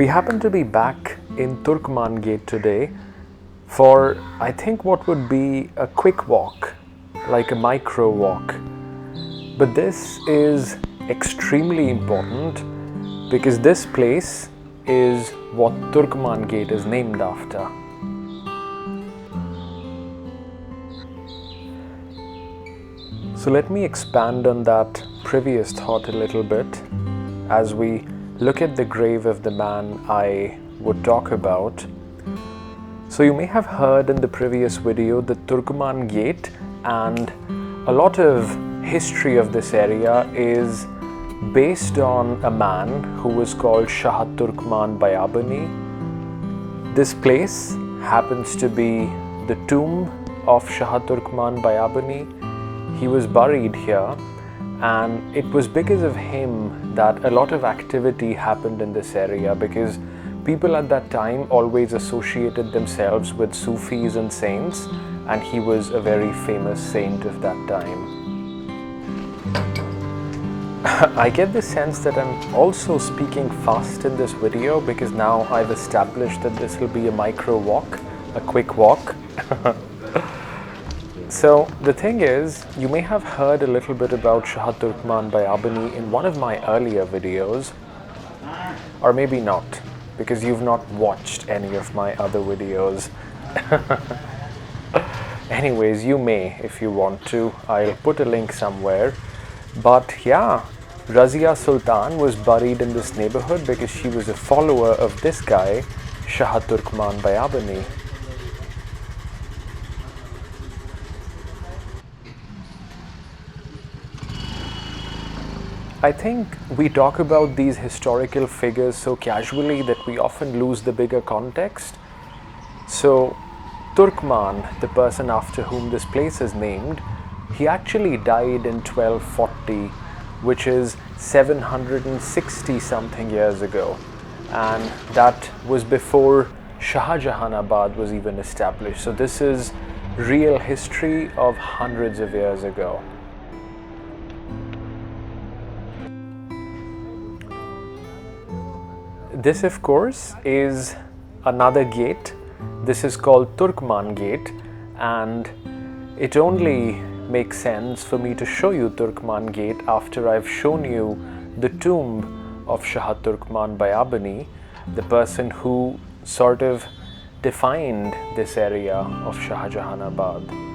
We happen to be back in Turkman Gate today for, I think, what would be a quick walk, like a micro walk. But this is extremely important because this place is what Turkman Gate is named after. So let me expand on that previous thought a little bit as we look at the grave of the man I would talk about. So you may have heard in the previous video the Turkman Gate, and a lot of history of this area is based on a man who was called Shah Turkman Bayabani. This place happens to be the tomb of Shah Turkman Bayabani. He was buried here, and it was because of him that a lot of activity happened in this area, because people at that time always associated themselves with Sufis and saints, and he was a very famous saint of that time. I get the sense that I'm also speaking fast in this video because now I've established that this will be a micro walk, a quick walk. So the thing is, you may have heard a little bit about Shah Turkman Bayabani in one of my earlier videos, or maybe not, because you've not watched any of my other videos. Anyways, you may if you want to. I'll put a link somewhere. But yeah, Razia Sultan was buried in this neighborhood because she was a follower of this guy, Shah Turkman Bayabani. I think we talk about these historical figures so casually that we often lose the bigger context. So Turkman, the person after whom this place is named, he actually died in 1240, which is 760 something years ago, and that was before Shahjahanabad was even established. So this is real history of hundreds of years ago. This, of course, is another gate. This is called Turkman Gate, and it only makes sense for me to show you Turkman Gate after I've shown you the tomb of Shah Turkman Bayabani, the person who sort of defined this area of Shahjahanabad.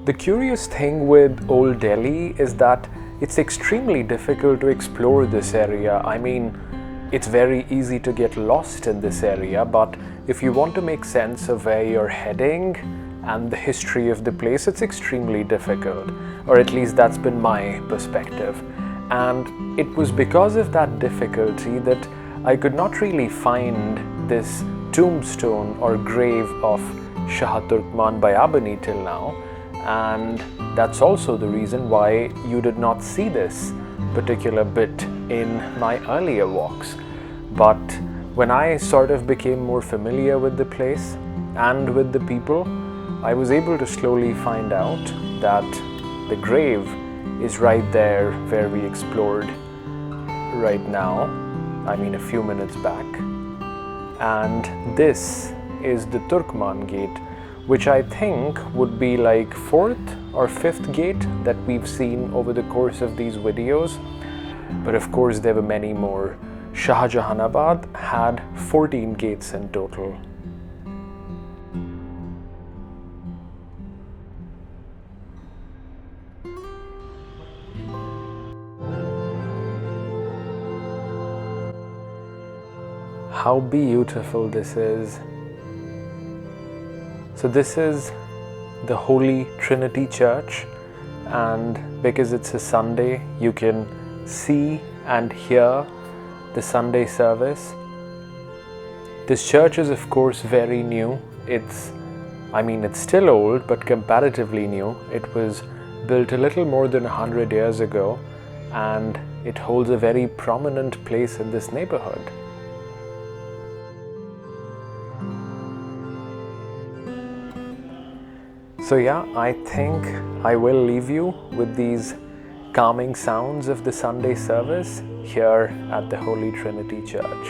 The curious thing with Old Delhi is that it's extremely difficult to explore this area. I mean, it's very easy to get lost in this area, but if you want to make sense of where you're heading and the history of the place, it's extremely difficult, or at least that's been my perspective. And it was because of that difficulty that I could not really find this tombstone or grave of Shah Turkman Bayabani till now. And that's also the reason why you did not see this particular bit in my earlier walks. But when I sort of became more familiar with the place and with the people, I was able to slowly find out that the grave is right there where we explored right now, I mean a few minutes back. And this is the Turkman Gate, which I think would be like 4th or 5th gate that we've seen over the course of these videos. But of course there were many more. Shahjahanabad had 14 gates in total. How beautiful this is. So this is the Holy Trinity Church, and because it's a Sunday, you can see and hear the Sunday service. This church is of course very new. It's still old, but comparatively new. It was built a little more than 100 years ago, and it holds a very prominent place in this neighborhood. So yeah, I think I will leave you with these calming sounds of the Sunday service here at the Holy Trinity Church.